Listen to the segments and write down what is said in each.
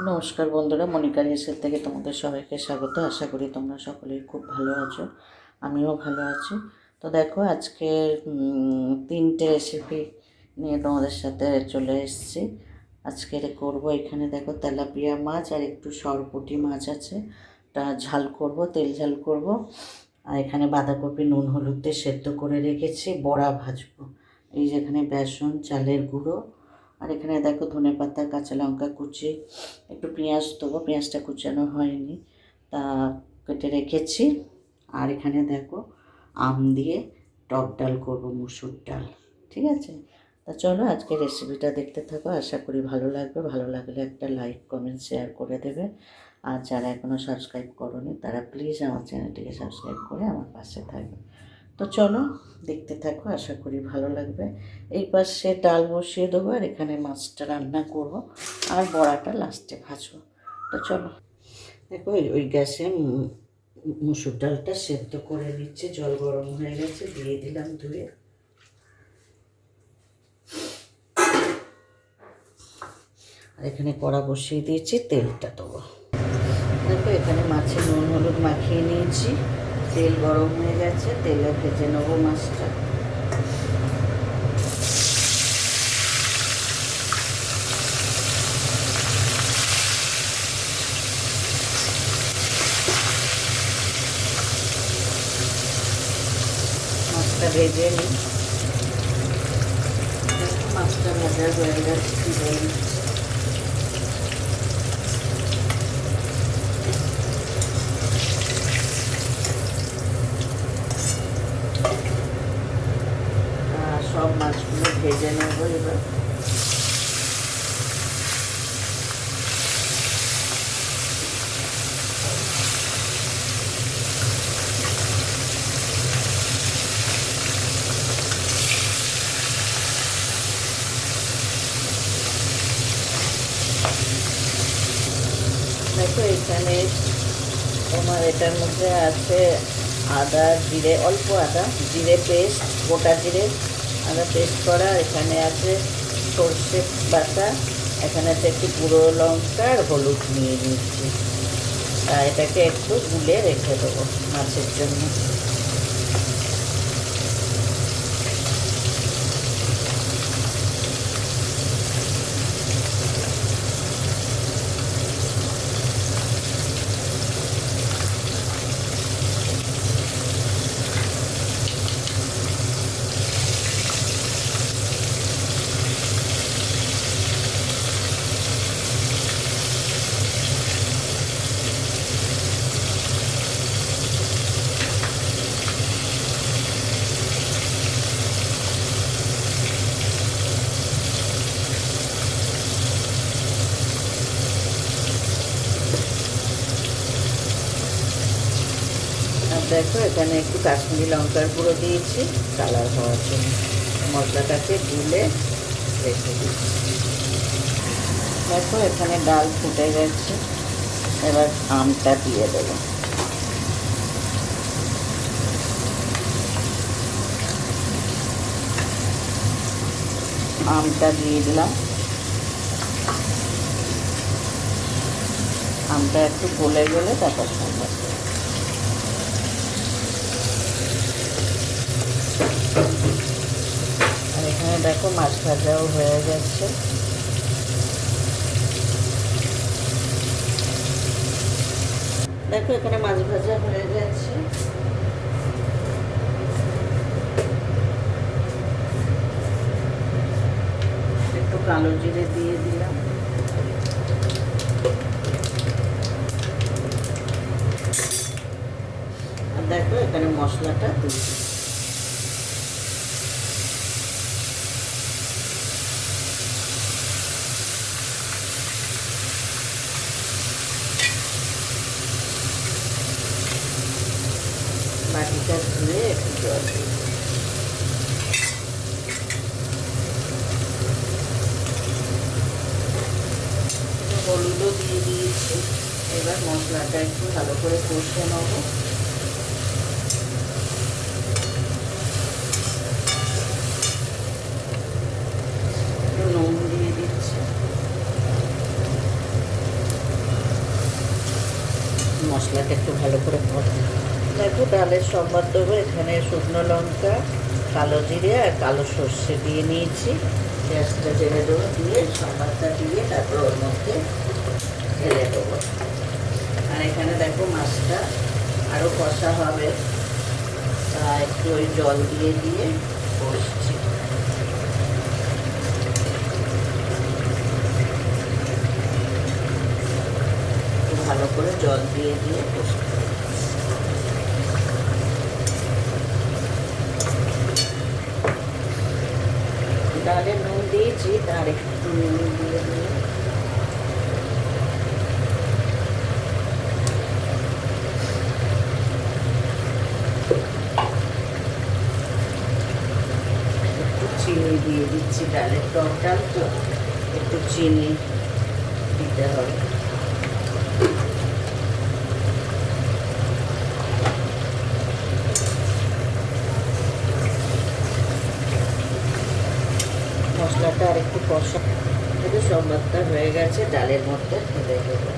নমস্কার বন্ধুরা, মনিকা রেসিপি থেকে তোমাদের সবাইকে স্বাগত। আশা করি তোমরা সকলেই খুব ভালো আছো, আমিও ভালো আছি। তো দেখো, আজকে 3টে রেসিপি নিয়ে তোমাদের সাথে চলে এসেছি। আজকে করবো, এখানে দেখো তেলাপিয়া মাছ আর একটু সরপুঁটি মাছ আছে, তা ঝাল করব, তেল ঝাল করব। আর এখানে বাঁধাকপি নুন হলুদ দিয়ে সেদ্ধ করে রেখেছি, বড়া ভাজবো। এই যেখানে বেসন, চালের গুঁড়ো, আর এখানে দেখো ধনেপাতা, কাঁচা লঙ্কা কুচি, একটু পেঁয়াজ দেবো, পেঁয়াজটা কুচানো হয়নি, তা কেটে রেখেছি। আর এখানে দেখো আম দিয়ে টক ডাল করবো, মুসুর ডাল। ঠিক আছে, তা চলো আজকে রেসিপিটা দেখতে থাকো, আশা করি ভালো লাগবে। ভালো লাগলে একটা লাইক কমেন্ট শেয়ার করে দেবে। আর যারা এখনও সাবস্ক্রাইব করোনি তারা প্লিজ আমার চ্যানেলটিকে সাবস্ক্রাইব করে আমার পাশে থাকবে। তো চলো দেখতে থাকো, আশা করি ভালো লাগবে। এই পাশে ডাল বসিয়ে দেবো, আর এখানে মাছটা রান্না করব, আর বড়াটা লাস্টে ভাজবো। তো চলো দেখো, ওই গ্যাসে মুসুর ডালটা সেদ্ধ করে নিচ্ছে, জল গরম হয়ে গেছে, দিয়ে দিলাম ধুয়ে। আর এখানে কড়া বসিয়ে দিয়েছি, তেলটা দেবো। দেখো এখানে মাছে নুন হলুদ মাখিয়ে নিয়েছি, তেল গরম হয়ে গেছে, তেলে ভেজে নেবো মাছটা। মাছটা ভেজে নিই। মাছটা ভাজা হয়ে গেছে, তুলে নিচ্ছি। সব মাছগুলো ভেজে নেব এবার। দেখো এখানে তোমার এটার মধ্যে আছে আদা জিরে, অল্প আদা জিরে পেস্ট, গোটা জিরে আদা পেস্ট করা। এখানে আছে সর্ষে বাটা, এখানে আছে একটু গুঁড়ো লঙ্কা আর হলুদ নিয়ে নিচ্ছি। তা এটাকে একটু গুলে রেখে দেবো মাছের জন্য। দেখো এখানে একটু কাশ্মীরি লঙ্কার গুঁড়ো দিয়েছি কালার হওয়ার জন্য। মশলাটাকে গুলে রেখে দিচ্ছি। দেখো এখানে ডাল ফুটে গেছে, এবার আমটা দিয়ে দেবো। আমটা দিয়ে দিলাম। আমটা একটু গলে গেলে তারপর সম্ভব। আর এখানে দেখো মাছ ভাজাও হয়ে গেছে। দেখো এখানে মাছ ভাজা হয়ে গেছে। একটু কালো জিরে দিয়ে দিলাম। আর দেখো এখানে মশলাটা দিই। বাটিটা ধুয়ে একটু জল দিই। হলুদও দিয়ে দিয়েছি। এবার মশলাটা একটু ভালো করে কষে নেব। নুন দিয়ে দিচ্ছি। মশলাটা একটু ভালো করে কষি। দেখো ডালের সম্বাদ দেবো, এখানে শুকনো লঙ্কা, কালো জিরে আর কালো সর্ষে দিয়ে নিয়েছি। পেঁয়াজটা ঢেলে দেবো, দিয়ে সম্বাদটা দিয়ে তারপর ওর মধ্যে ঢেলে দেবো। আর এখানে দেখো মাছটা আরও কষা হবে, তা একটু ওই জল দিয়ে দিয়ে কষছি। ভালো করে জল দিয়ে দিয়ে কষতে হবে। ডালে নুন দিয়েছি, তার একটু নুন দিয়ে দিয়ে একটু চিনি দিয়ে দিচ্ছি। ডালের টক ডাল তো একটু চিনি দিতে হবে। মশলাটা আর একটু কষা, কিন্তু সম্বাদটা হয়ে গেছে, ডালের মধ্যে ঢেলে দেবো।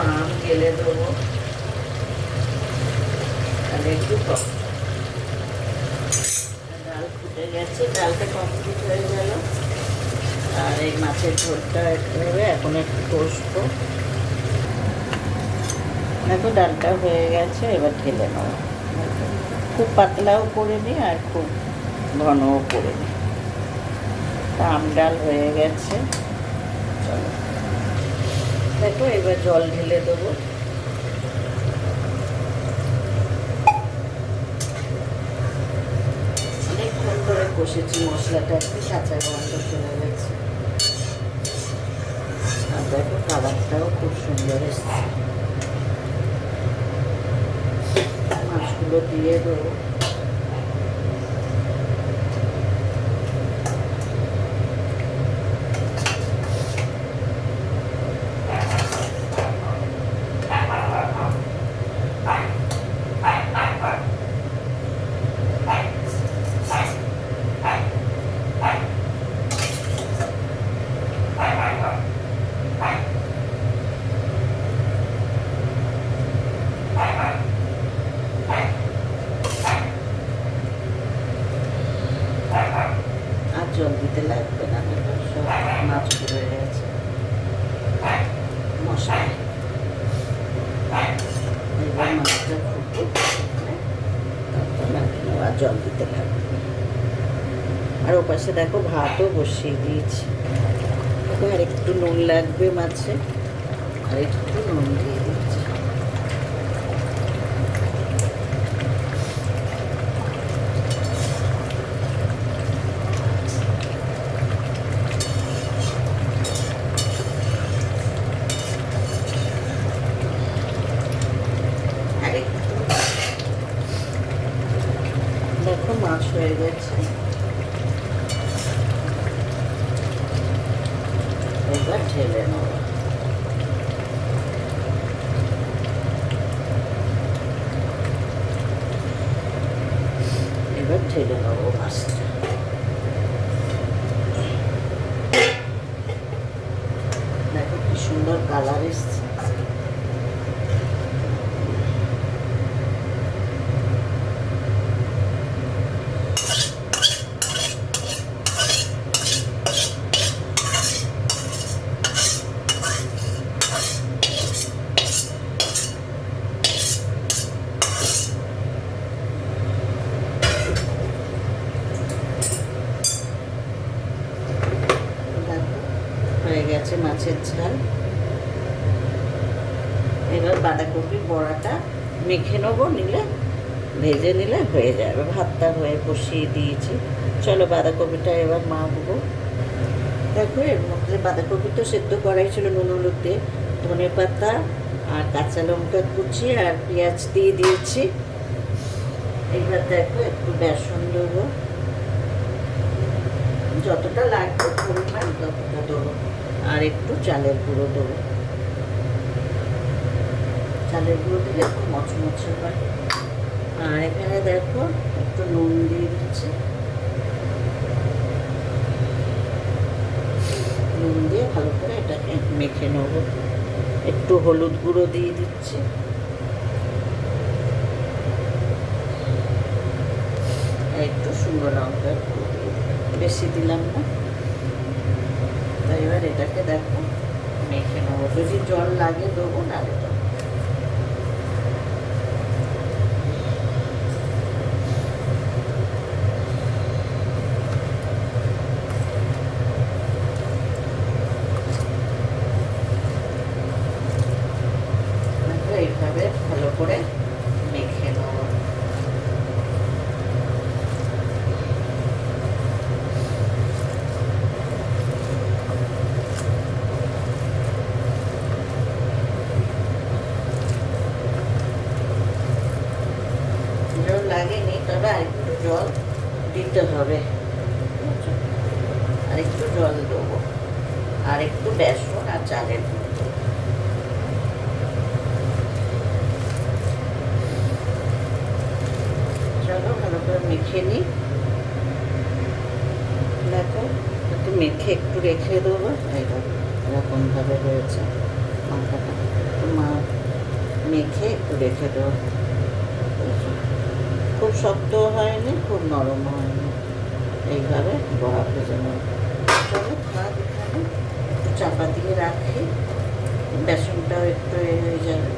আম গেলে দেবো, তাহলে একটু টক। ডাল ফুটে গেছে, ডালটা কমপ্লিট হয়ে গেল। আর এই মাছের ঝোলটা এভাবে এখন একটু কষবো। দেখো ডালটা হয়ে গেছে, এবার ঢেলে নেবো। খুব পাতলাও করে নিই আর খুব ঘনও করে নিই। আম ডাল হয়ে গেছে। চলো দেখো এবার জল ঢেলে দেবো। অনেকক্ষণ ধরে কষেছি, মশলাটা একটু কাঁচা গন্ধ চলে গেছে। আর দেখো কালারটাও খুব সুন্দর এসছে। মাছগুলো দিয়ে দেবো। জল দিতে লাগবে না, সব মাছ হয়ে গেছে মশলা। এবার মাছটা ফুটে আর জল দিতে লাগবে। আর ওপাশে দেখো ভাতও বসিয়ে দিয়েছি। আর একটু নুন লাগবে মাছে, আর একটু নুন দিয়ে দিচ্ছি। দেখো মাছ হয়ে গেছে, এবার ঢেলে নেব। এবার ঢেলে নেব মাছটা। দেখো কি সুন্দর কালার এসছে। হয়ে গেছে মাছের ঝাল। এবার বাঁধাকপির বড়াটা মেখে নেবো, নিলে ভেজে নিলে হয়ে যাবে। ভাতটা হয়ে বসিয়ে দিয়েছি, চলো বাঁধাকপিটা এবার মাখবো। দেখো এর মধ্যে বাঁধাকপি তো সেদ্ধ করাই ছিল নুন হলুদ দিয়ে, ধনে পাতা আর কাঁচা লঙ্কা কুচি আর পেঁয়াজ দিয়ে দিয়েছি। এইবার দেখো একটু বেসন দেবো, যতটা লাগবে পরিমাণ ততটা দেবো, আর একটু চালের গুঁড়ো দেবো। চালের গুঁড়ো দিলে একটু মচমচে হয়। আর এখানে দেখো একটু নুন দিয়ে দিচ্ছি, নুন দিয়ে ভালো করে এটাকে মেখে নেবো। একটু হলুদ গুঁড়ো দিয়ে দিচ্ছি, একটু শুকনো লঙ্কার গুঁড়ো দিয়ে দিলাম, বেশি দিলাম না। তাই এবার এটাকে দেখো মেখে নেবো, যদি জল লাগে দেবো, নাহলে দেবো। এইভাবে ভালো করে মেখে নেব। জল লাগেনি, তবে আরেকটু জল দিতে হবে, আর একটু জল দেবো, আর একটু বেসন আর চালের গুঁড়ো দেবো। চলো ভালো করে মেখে নিই। দেখো একটু মেখে একটু রেখে দেবো। এরকমভাবে হয়েছে মাখাটা, একটু মেখে একটু রেখে দেবো। খুব শক্ত হয়নি, খুব নরম হয়নি, এইভাবে বড়া ভেজে নেব। চলো ভাত এখানে একটু চাপা দিয়ে রাখি, বেসনটাও একটু হয়ে যাবে।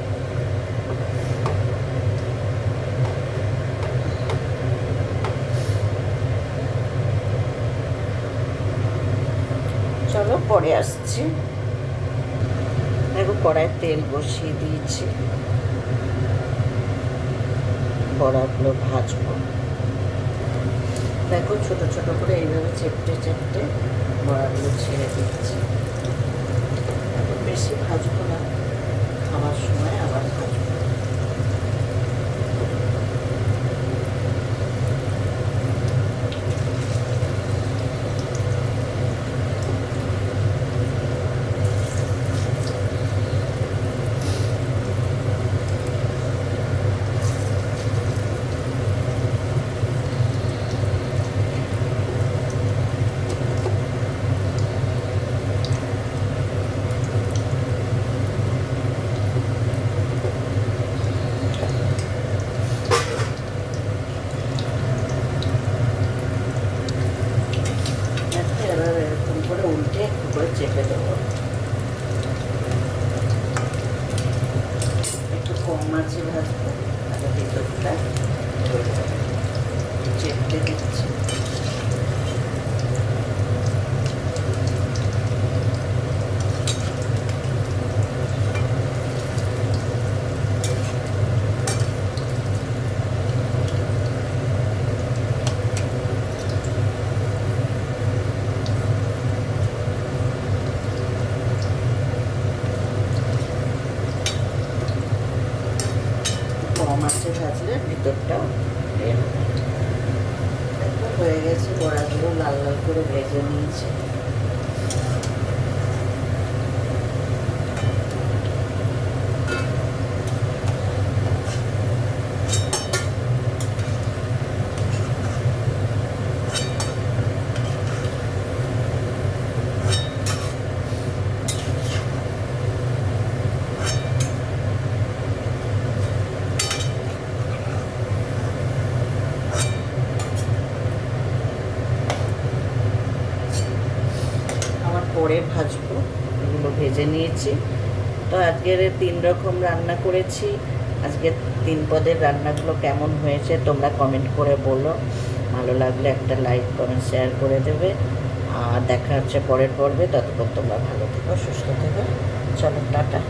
চলো পরে আসছি। দেখো কড়াইয়ে তেল বসিয়ে দিয়েছি, বড়াগুলো ভাজবো। দেখো ছোট ছোট করে এইভাবে চেপটে চেপটে বড়াগুলো ছেড়ে দিচ্ছি। বেশি ভাজবো না, খাওয়ার সময় আবার ভাজবো। উল্টে একটু করে চেপে দেবো, একটু কম মাছে ভাজবো, তাহলে ভিতরটা চেপে দিচ্ছি। মাছে ভাজলে ভিতরটাও বের হবে। হয়ে গেছে, বড়াগুলো লাল লাল করে ভেজে নিয়েছি। পরে ভাজবো, এগুলো ভেজে নিয়েছি। তো আজকের 3 রকম রান্না করেছি। আজকে 3 পদের রান্নাগুলো কেমন হয়েছে তোমরা কমেন্ট করে বলো। ভালো লাগলে একটা লাইক কমেন্ট শেয়ার করে দেবে। আর দেখা হচ্ছে পরের পর্বে। ততক্ষণ তোমরা ভালো থেকো, সুস্থ থেকো। চলো টাটা।